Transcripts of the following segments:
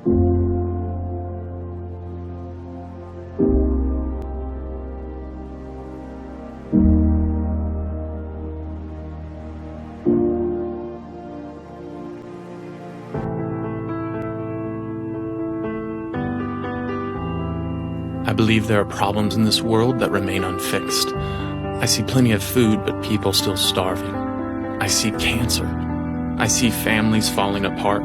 I believe there are problems in this world that remain unfixed. I see plenty of food, but people still starving. I see cancer. I see families falling apart.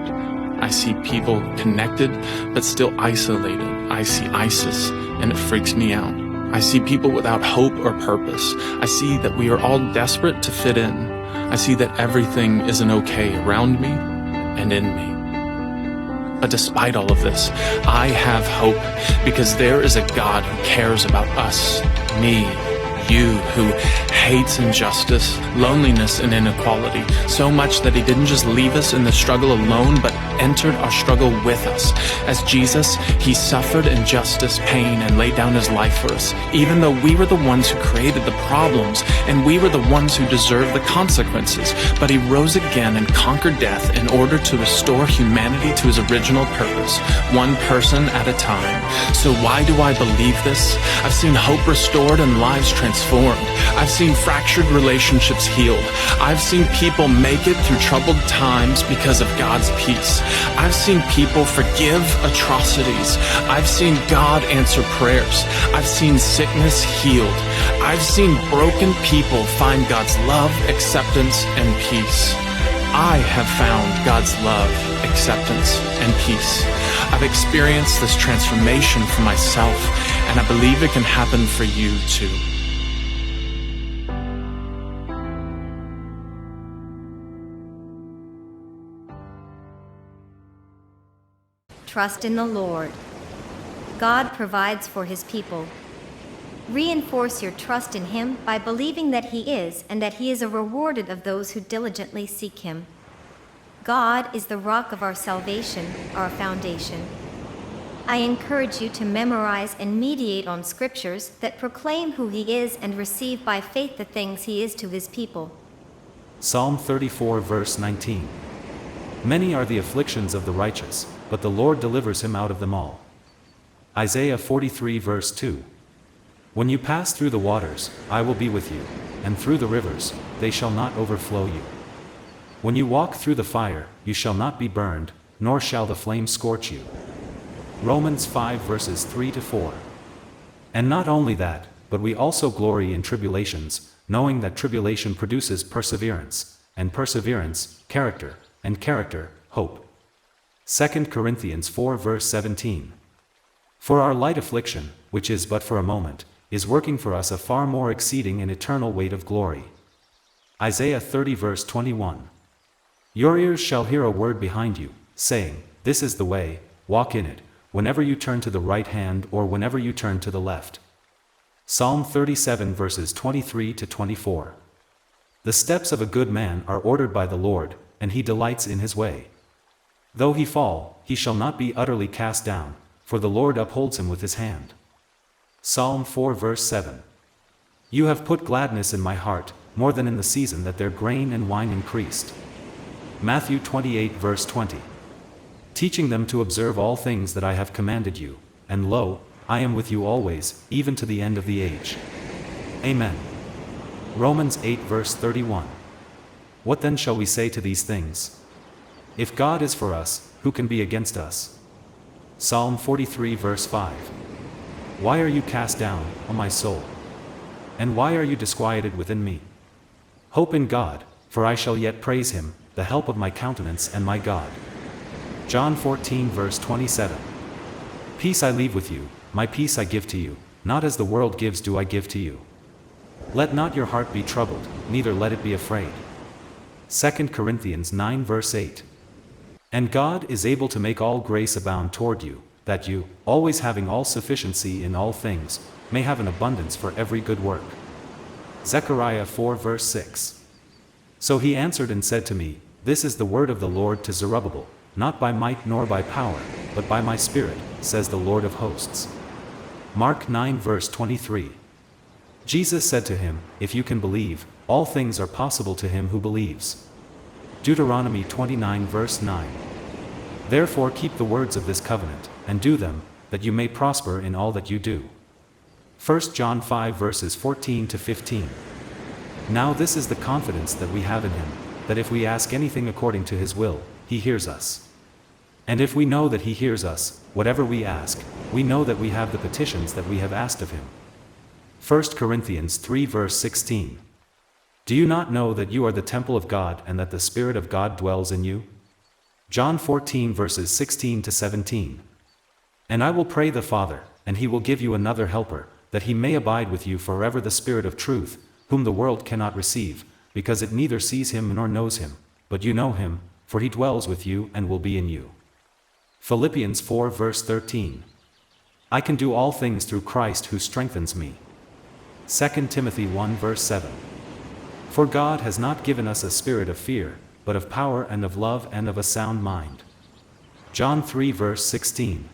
I see people connected, but still isolated. I see ISIS, and it freaks me out. I see people without hope or purpose. I see that we are all desperate to fit in. I see that everything isn't okay around me and in me. But despite all of this, I have hope because there is a God who cares about us, me, you, who hates injustice, loneliness, and inequality so much that he didn't just leave us in the struggle alone, but entered our struggle with us. As Jesus, he suffered injustice, pain, and laid down his life for us, even though we were the ones who created the problems and we were the ones who deserved the consequences. But he rose again and conquered death in order to restore humanity to his original purpose, one person at a time. So why do I believe this? I've seen hope restored and lives transformed. I've seen fractured relationships healed. I've seen people make it through troubled times because of God's peace. I've seen people forgive atrocities. I've seen God answer prayers. I've seen sickness healed. I've seen broken people find God's love, acceptance, and peace. I have found God's love, acceptance, and peace. I've experienced this transformation for myself, and I believe it can happen for you too. Trust in the Lord. God provides for his people. Reinforce your trust in him by believing that he is and that he is a rewarder of those who diligently seek him. God is the rock of our salvation, our foundation. I encourage you to memorize and mediate on scriptures that proclaim who he is and receive by faith the things he is to his people. Psalm 34 verse 19. Many are the afflictions of the righteous, but the Lord delivers him out of them all. Isaiah 43 verse 2. When you pass through the waters, I will be with you, and through the rivers, they shall not overflow you. When you walk through the fire, you shall not be burned, nor shall the flame scorch you. Romans 5 verses 3 to 4. And not only that, but we also glory in tribulations, knowing that tribulation produces perseverance, and perseverance, character, and character, hope. 2 Corinthians 4 verse 17. For our light affliction, which is but for a moment, is working for us a far more exceeding and eternal weight of glory. Isaiah 30 verse 21. Your ears shall hear a word behind you, saying, This is the way, walk in it, whenever you turn to the right hand or whenever you turn to the left. Psalm 37 verses 23 to 24. The steps of a good man are ordered by the Lord, and he delights in his way. Though he fall, he shall not be utterly cast down, for the Lord upholds him with his hand. Psalm 4 verse 7. You have put gladness in my heart, more than in the season that their grain and wine increased. Matthew 28 verse 20. Teaching them to observe all things that I have commanded you, and lo, I am with you always, even to the end of the age. Amen. Romans 8 verse 31. What then shall we say to these things? If God is for us, who can be against us? Psalm 43 verse 5. Why are you cast down, O my soul? And why are you disquieted within me? Hope in God, for I shall yet praise him, the help of my countenance and my God. John 14 verse 27. Peace I leave with you, my peace I give to you, not as the world gives do I give to you. Let not your heart be troubled, neither let it be afraid. 2 Corinthians 9 verse 8. And God is able to make all grace abound toward you, that you, always having all sufficiency in all things, may have an abundance for every good work. Zechariah 4 verse 6. So he answered and said to me, This is the word of the Lord to Zerubbabel, not by might nor by power, but by my Spirit, says the Lord of hosts. Mark 9 verse 23. Jesus said to him, If you can believe, all things are possible to him who believes. Deuteronomy 29 verse 9. Therefore keep the words of this covenant, and do them, that you may prosper in all that you do. 1 John 5 verses 14 to 15. Now this is the confidence that we have in him, that if we ask anything according to his will, he hears us. And if we know that he hears us, whatever we ask, we know that we have the petitions that we have asked of him. 1 Corinthians 3 verse 16. Do you not know that you are the temple of God and that the Spirit of God dwells in you? John 14 verses 16 to 17. And I will pray the Father, and he will give you another helper, that he may abide with you forever, the Spirit of truth, whom the world cannot receive, because it neither sees him nor knows him, but you know him, for he dwells with you and will be in you. Philippians 4 verse 13. I can do all things through Christ who strengthens me. 2 Timothy 1 verse 7. For God has not given us a spirit of fear, but of power and of love and of a sound mind. John 3 verse 16.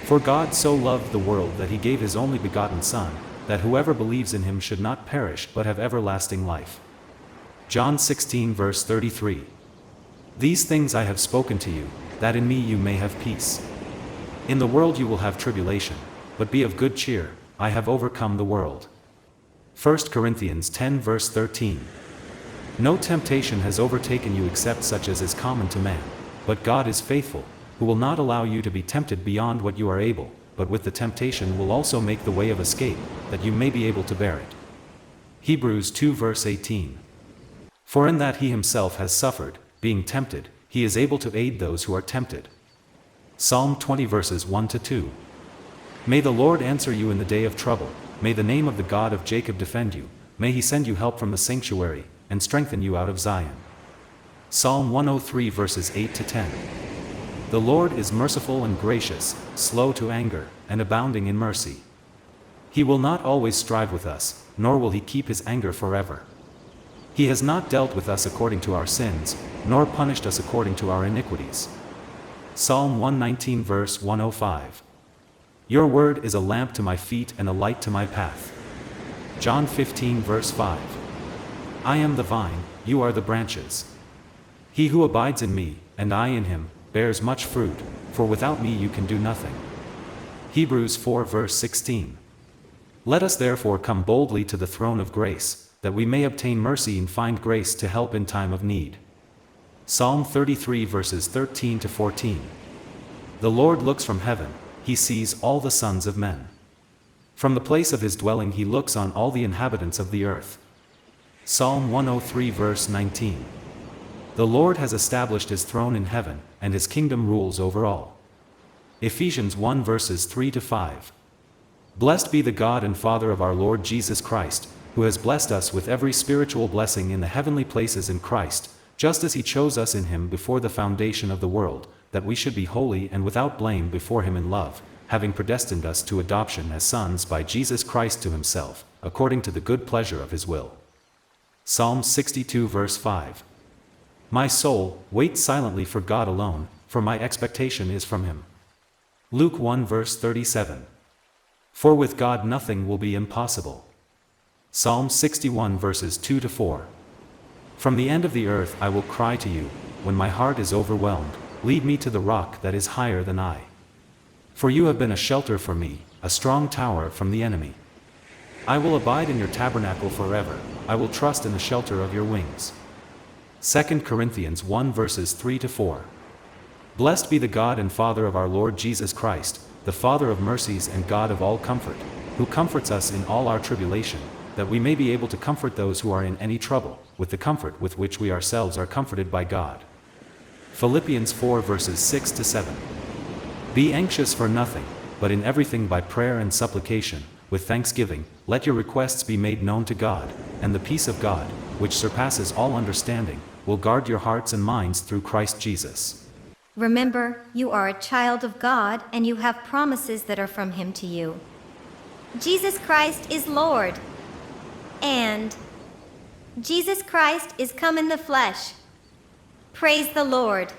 For God so loved the world that he gave his only begotten Son, that whoever believes in him should not perish but have everlasting life. John 16 verse 33. These things I have spoken to you, that in me you may have peace. In the world you will have tribulation, but be of good cheer, I have overcome the world. 1 Corinthians 10 verse 13. No temptation has overtaken you except such as is common to man, but God is faithful, who will not allow you to be tempted beyond what you are able, but with the temptation will also make the way of escape, that you may be able to bear it. Hebrews 2 verse 18. For in that he himself has suffered, being tempted, he is able to aid those who are tempted. Psalm 20 verses 1 to 2. May the Lord answer you in the day of trouble, may the name of the God of Jacob defend you, may he send you help from the sanctuary, and strengthen you out of Zion. Psalm 103 verses 8 to 10. The Lord is merciful and gracious, slow to anger, and abounding in mercy. He will not always strive with us, nor will he keep his anger forever. He has not dealt with us according to our sins, nor punished us according to our iniquities. Psalm 119 verse 105. Your word is a lamp to my feet and a light to my path. John 15 verse 5. I am the vine, you are the branches. He who abides in me, and I in him, bears much fruit, for without me you can do nothing. Hebrews 4 verse 16. Let us therefore come boldly to the throne of grace, that we may obtain mercy and find grace to help in time of need. Psalm 33 verses 13 to 14. The Lord looks from heaven, he sees all the sons of men. From the place of his dwelling he looks on all the inhabitants of the earth. Psalm 103 verse 19. The Lord has established his throne in heaven, and his kingdom rules over all. Ephesians 1 verses 3 to 5. Blessed be the God and Father of our Lord Jesus Christ, who has blessed us with every spiritual blessing in the heavenly places in Christ, just as he chose us in him before the foundation of the world, that we should be holy and without blame before him in love, having predestined us to adoption as sons by Jesus Christ to himself, according to the good pleasure of his will. Psalm 62 verse 5. My soul, wait silently for God alone, for my expectation is from him. Luke 1 verse 37. For with God nothing will be impossible. Psalm 61 verses 2 to 4. From the end of the earth I will cry to you, when my heart is overwhelmed, lead me to the rock that is higher than I. For you have been a shelter for me, a strong tower from the enemy. I will abide in your tabernacle forever, I will trust in the shelter of your wings. 2 Corinthians 1 verses 3 to 4. Blessed be the God and Father of our Lord Jesus Christ, the Father of mercies and God of all comfort, who comforts us in all our tribulation, that we may be able to comfort those who are in any trouble, with the comfort with which we ourselves are comforted by God. Philippians 4 verses 6 to 7. Be anxious for nothing, but in everything by prayer and supplication, with thanksgiving, let your requests be made known to God, and the peace of God, which surpasses all understanding, will guard your hearts and minds through Christ Jesus. Remember, you are a child of God and you have promises that are from him to you. Jesus Christ is Lord. And Jesus Christ is come in the flesh. Praise the Lord.